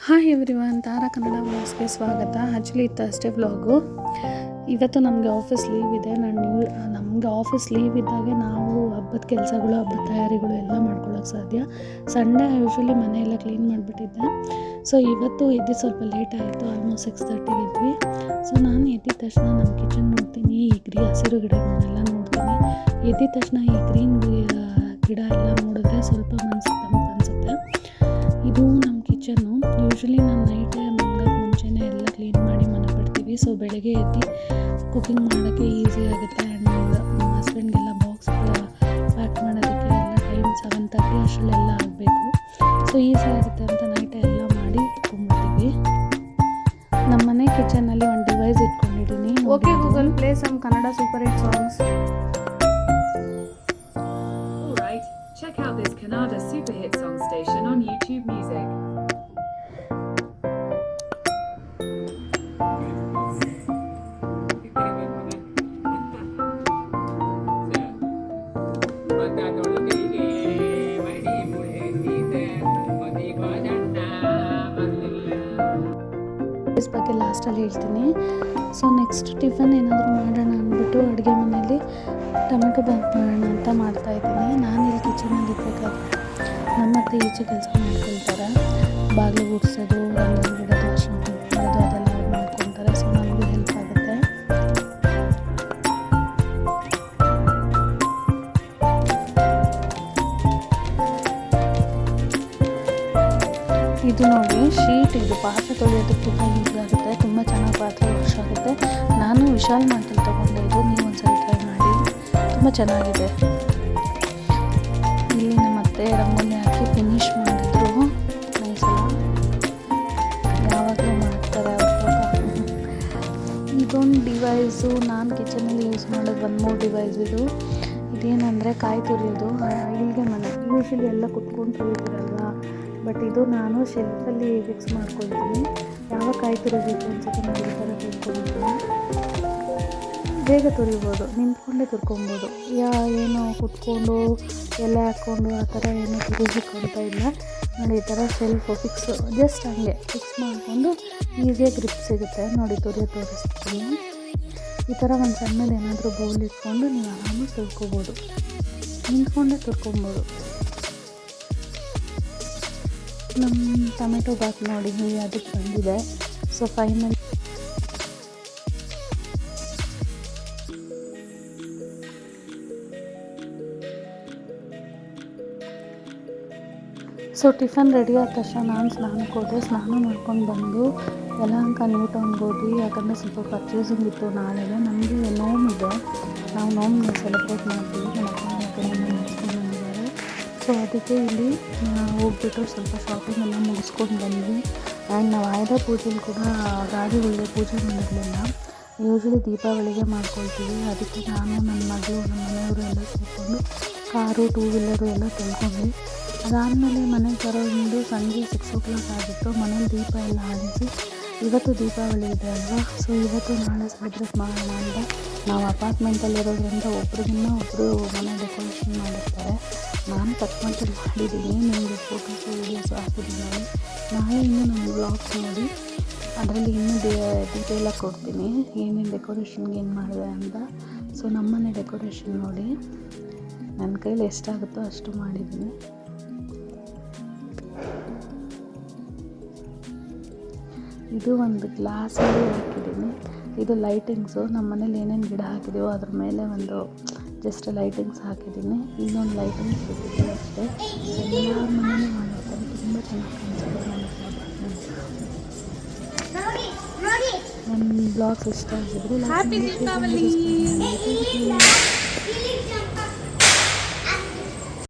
Hi everyone, ತಾರಾ ಕನ್ನಡ ವ್ಲಾಗ್ಸ್ಗೆ ಸ್ವಾಗತ. Actually Thursday vlog. ಇವತ್ತು ನಮಗೆ ಆಫೀಸ್ ಲೀವ್ ಇದೆ. ನಮಗೆ ಆಫೀಸ್ ಲೀವ್ ಇದ್ದಾಗೆ ನಾವು ಹಬ್ಬದ ಕೆಲಸಗಳು, ಹಬ್ಬದ ತಯಾರಿಗಳು ಎಲ್ಲ ಮಾಡ್ಕೊಳ್ಳೋಕೆ ಸಾಧ್ಯ. ಸಂಡೇ ಯೂಶ್ವಲಿ ಮನೆಯೆಲ್ಲ ಕ್ಲೀನ್ ಮಾಡಿಬಿಟ್ಟಿದ್ದೆ. ಸೊ ಇವತ್ತು ಎದ್ದು ಸ್ವಲ್ಪ ಲೇಟ್ ಆಯಿತು, ಆಲ್ಮೋಸ್ಟ್ 6:30 ಇದ್ವಿ. ಸೊ ನಾನು ಎದ್ದಿದ ತಕ್ಷಣ ನಮ್ಮ ಕಿಚನ್ ನೋಡ್ತೀನಿ, ಈ ಹಸಿರು ಗಿಡಗಳನ್ನೆಲ್ಲ ನೋಡ್ತೀನಿ. ಎದ್ದಿದ ತಕ್ಷಣ ಈ ಗ್ರೀನ್ ಗಿಡ ಎಲ್ಲ ನೋಡಿದ್ರೆ ಸ್ವಲ್ಪ ಮನಸ್ಸಿಗೆ ತಂಪು ಅನಿಸುತ್ತೆ. ಇದು ನಮ್ಮ ಕಿಚನ್ನು. ಯೂಶ್ವಲಿ ನಾನು ನೈಟೇ ಮಲಗೋಕ್ಕೆ ಮುಂಚೆನೇ ಎಲ್ಲ ಕ್ಲೀನ್ ಮಾಡಿ ಮನೆ ಬಿಡ್ತೀವಿ. ಸೊ ಬೆಳಗ್ಗೆ ಎದ್ದು ಕುಕಿಂಗ್ ಮಾಡೋಕ್ಕೆ ಈಸಿ ಆಗುತ್ತೆ. ಆ್ಯಂಡ್ ನಮ್ಮ ಹಸ್ಬೆಂಡ್ಗೆಲ್ಲ ಬಾಕ್ಸ್ ಪ್ಯಾಕ್ ಮಾಡೋದಕ್ಕೆ ಎಲ್ಲ ಟೈಮ್ 7:30 ಅಷ್ಟರಲ್ಲೆಲ್ಲ ಆಗಬೇಕು. ಸೊ ಈಸಿ ಆಗುತ್ತೆ ಅಂತ ನೈಟೇ ಎಲ್ಲ ಮಾಡಿ ಇಟ್ಕೊಂಡ್ಬಿಡ್ತೀವಿ. ನಮ್ಮ ಮನೆ ಕಿಚನಲ್ಲಿ ಒಂದು ಡಿವೈಸ್ ಇಟ್ಕೊಂಡಿದ್ದೀನಿ. Okay Google, play some Kannada super hit songs. Check out this Kannada super hit song station on YouTube Music. ಇದ್ರ ಬಗ್ಗೆ ಲಾಸ್ಟಲ್ಲಿ ಹೇಳ್ತೀನಿ. ಸೊ ನೆಕ್ಸ್ಟ್ ಟಿಫನ್ ಏನಾದರೂ ಮಾಡೋಣ ಅಂದ್ಬಿಟ್ಟು ಅಡುಗೆ ಮನೆಯಲ್ಲಿ ಟೊಮೆಟೊ ಬಾತ್ ಮಾಡೋಣ ಅಂತ ಮಾಡ್ತಾಯಿದ್ದೀನಿ. ನಾನು ಇಲ್ಲಿ ಕಿಚನಲ್ಲಿ ಇರಬೇಕಾದ್ರೆ ನಮ್ಮ ಅತ್ತೆ ಈಚೆ ಕೆಲಸ ಮಾಡ್ಕೊಳ್ತಾರೆ. ಬಾಗಿಲು ಗುಡಿಸೋದು, ರಂಗೋಲಿ ಬಿಡೋದು, ಅರ್ಶಿನ ಮಾಡೋದು ಅದೆಲ್ಲ ಅವ್ರು ಮಾಡ್ಕೊತಾರೆ. ಸೊ ನನಗೂ ಹೆಲ್ಪ್ ಆಗುತ್ತೆ. ಇದು ನೋಡಿ ಶೀಟ್, ಇದು ಪಾತ್ರೆ ತೊಳೆಯೋದಕ್ಕೆ ತುಂಬ ಯೂಸ್ ಆಗುತ್ತೆ. ತುಂಬ ಚೆನ್ನಾಗಿ ಪಾತ್ರೆ ವಾಶ್ ಆಗುತ್ತೆ. ನಾನು ವಿಶಾಲ್ ಮಾರ್ಟಲ್ಲಿ ತೊಗೊಂಡೆ. ಇದು ನೀವು ಒಂದ್ಸರಿ ಟ್ರೈ ಮಾಡಿ, ತುಂಬ ಚೆನ್ನಾಗಿದೆ. ಇಲ್ಲಿ ನಮ್ಮ ಅತ್ತೆ ರಂಗೋಲಿ ಹಾಕಿ ಫಿನಿಶ್ ಮಾಡಿದ್ರು. ನೈಸಲ್ಲ, ಯಾವಾಗಲೂ ಮಾಡ್ತಾರೆ ಅವರು. ಇದೊಂದು ಡಿವೈಸು ನಾನು ಕಿಚನಲ್ಲಿ ಯೂಸ್ ಮಾಡೋದು. ಒಂದು ಮೂರು ಡಿವೈಸ್ ಇದು. ಇದೇನೆಂದರೆ ಕಾಯಿ ತುರಿಯೋದು. ಇಲ್ಲಿಗೆ ಮನೆ ಯೂಶ್ವಲಿ ಎಲ್ಲ ಕುತ್ಕೊಂಡು ತುರಿತಿರಲ್ವ, ಬಟ್ ಇದು ನಾನು ಶೆಲ್ಫಲ್ಲಿ ಫಿಕ್ಸ್ ಮಾಡ್ಕೊಳ್ತೀನಿ. ಯಾವ ಕಾಯಿ ತುರಿಬೇಕು ಅನ್ಸುತ್ತೆ ನಾನು ಈ ಥರ ತಿಳ್ಕೊಳ್ತೀನಿ. ಬೇಗ ತುರಿಬೋದು, ನಿಂತ್ಕೊಂಡೇ ತುರ್ಕೊಬೋದು. ಏನು ಕುತ್ಕೊಂಡು ಎಲೆ ಹಾಕ್ಕೊಂಡು ಆ ಥರ ಏನು ತುರಿಸಿಕೊಳ್ತಾ ಇಲ್ಲ. ನೋಡಿ ಈ ಥರ ಶೆಲ್ಫು ಫಿಕ್ಸ್, ಜಸ್ಟ್ ಹಂಗೆ ಫಿಕ್ಸ್ ಮಾಡಿಕೊಂಡು ಈಸಿಯಾಗಿ ಗ್ರಿಪ್ ಸಿಗುತ್ತೆ. ನೋಡಿ ತೋರಿಸ್ತೀನಿ. ಈ ಥರ ಒಂದು ಸಣ್ಣದು ಏನಾದರೂ ಬೌಲ್ ಇಟ್ಕೊಂಡು ನೀವು ಆರಾಮಾಗಿ ತುರ್ಕೊಬೋದು, ನಿಂತ್ಕೊಂಡೇ ತುರ್ಕೊಬೋದು. ನಮ್ಮ ಟೊಮೆಟೊ ಬಾತ್ ನೋಡಿ ಅದಕ್ಕೆ ಬಂದಿದೆ. ಸೊ ಫೈನಲ್ ಟಿಫನ್ ರೆಡಿ ಆದ ತಕ್ಷಣ ನಾನು ಸ್ನಾನಕ್ಕೆ ಹೋದೆ. ಸ್ನಾನ ಮಾಡ್ಕೊಂಡು ಬಂದು ಯಲಹಂಕ ನ್ಯೂ ಟೌನ್ಗೆ ಹೋದ್ವಿ. ಯಾಕಂದರೆ ಸ್ವಲ್ಪ ಪರ್ಚೇಸಿಂಗ್ ಇತ್ತು. ನಾಳೆಗೆ ನಮಗೆ ನೋವಿದೆ, ನಾವು ನೋವನ್ನು ಸೆಲೆಬ್ರೇಟ್ ಮಾಡ್ತೀವಿ. ನಮ್ಮ ಅಪ್ಪ ಮುಗಿಸ್ಕೊಂಡು ಬಂದಿದ್ದಾರೆ. ಸೊ ಅದಕ್ಕೆ ಇಲ್ಲಿ ಹೋಗ್ಬಿಟ್ಟು ಸ್ವಲ್ಪ ಶಾಪಿಂಗ್ ಎಲ್ಲ ಮುಗಿಸ್ಕೊಂಡು ಬಂದ್ವಿ. ಆ್ಯಂಡ್ ನಾವು ಆಯುಧ ಪೂಜೆಲಿ ಕೂಡ ಗಾಡಿಗಳಿಗೆ ಪೂಜೆ ಮಾಡಿರಲಿಲ್ಲ. ಯೂಶ್ವಲಿ ದೀಪಾವಳಿಗೆ ಮಾಡ್ಕೊಳ್ತೀವಿ. ಅದಕ್ಕೆ ನಾನು, ನನ್ನ ಮಗಳು, ನಮ್ಮ ಮನೆಯವರು ಎಲ್ಲ ಸೇರಿಕೊಂಡು ಕಾರು, 2 ವೀಲರು ಎಲ್ಲ ತೊಳ್ಕೊಂಡ್ವಿ. ಅದಾದಮೇಲೆ ಮನೆಗೆ ಬರೋದು ಸಂಜೆ 6 o'clock ಆಗಿತ್ತು. ಮನೇಲಿ ದೀಪ ಎಲ್ಲ ಹಂಚಿ, ಇವತ್ತು ದೀಪಾವಳಿ ಇದೆ ಅಲ್ವಾ, ಸೊ ಇವತ್ತು ನಾಳೆ ಸೆಲೆಬ್ರೇಟ್ ಮಾಡೋಣ ಅಂತ. ನಾವು ಅಪಾರ್ಟ್ಮೆಂಟಲ್ಲಿರೋದ್ರಿಂದ ಒಬ್ರಿಗಿನ್ನ ಒಬ್ಬರು ಮನೆ ಡೆಕೋರೇಷನ್ ಮಾಡಿರ್ತಾರೆ. ನಾನು ಕಟ್ಮಂಟಲ್ಲಿ ಮಾಡಿದ್ದೀನಿ, ನಿಮಗೆ ಫೋಟೋಸು ವೀಡಿಯೋಸು ಹಾಕಿದ್ದೀನಿ. ನಾಳೆ ಇನ್ನೂ ನನ್ನ ವ್ಲಾಗ್ಸ್ ನೋಡಿ, ಅದರಲ್ಲಿ ಇನ್ನೂ ಡೀಟೇಲಾಗಿ ಕೊಡ್ತೀನಿ ಏನೇನು ಡೆಕೋರೇಷನ್ಗೆ ಏನು ಮಾಡಿದೆ ಅಂತ. ಸೊ ನಮ್ಮನೆ ಡೆಕೋರೇಷನ್ ನೋಡಿ, ನನ್ನ ಕೈಲಿ ಎಷ್ಟಾಗುತ್ತೋ ಅಷ್ಟು ಮಾಡಿದ್ದೀನಿ. ಇದು ಒಂದು ಗ್ಲಾಸಲ್ಲಿ ಹಾಕಿದ್ದೀನಿ. ಇದು ಲೈಟಿಂಗ್ಸು. ನಮ್ಮ ಮನೇಲಿ ಏನೇನು ಗಿಡ ಹಾಕಿದ್ದೀವೋ ಅದ್ರ ಮೇಲೆ ಒಂದು ಜಸ್ಟ್ ಲೈಟಿಂಗ್ಸ್ ಹಾಕಿದ್ದೀನಿ. ಇನ್ನೊಂದು ಲೈಟಿಂಗ್ಸ್ ಬಿಟ್ಟಿದ್ದೀನಿ ಅಷ್ಟೇ. ಎಲ್ಲ ಮನೇಲಿ ಮಾಡಿರ್ತಾರೆ, ತುಂಬ ಚೆನ್ನಾಗಿ ಕಾಣಿಸುತ್ತೆ. ನನ್ನ ಬ್ಲಾಗ್ಸ್ ಇಷ್ಟ ಆಗಿದ್ರು